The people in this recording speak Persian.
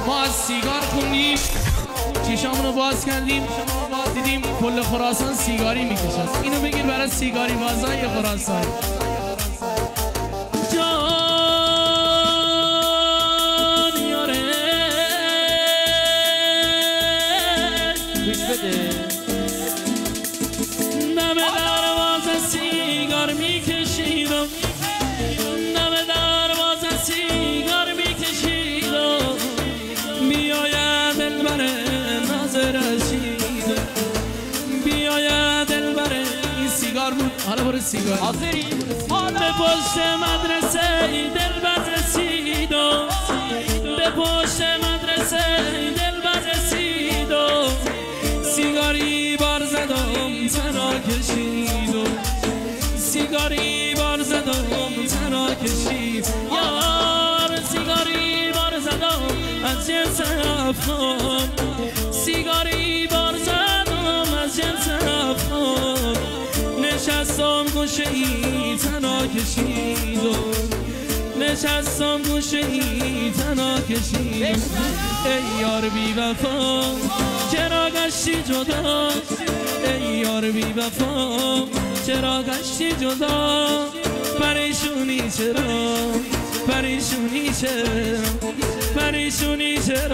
ما از سیگار خوندیم، چشامونو باز کردیم، دیدیم کل خراسان سیگاری میکشد. اینو بگیر برای سیگاری بازای خراسان. جان یاره گوش بده، دم دروازه سیگار میکشیدم، دم دروازه سیگار میکشیدم، بیاید دلبر ناز رشید، بیاید دلبر. این سیگار بود، حالا برو سیگار. حاضری؟ به پشت مدرسه دلبر رسیدم، به پشت مدرسه دلبر رسیدم، سیگاری بار زدم تنها کشیدم، سیگاری بار زدم تنها کشید. یار سیگاری بار زدم از جنس افغان، سیگاری بار زدم از جنس افغان، نشستم گوشه ای تنها کشیدم، نشستم گوشه ای تنها کشیدم. ای یار بی وفا چرا گشتی جدا، ای یار بی وفا چرا گشتی جدا، پریشونی چرا، پریشونی چرا، پریشونی چرا.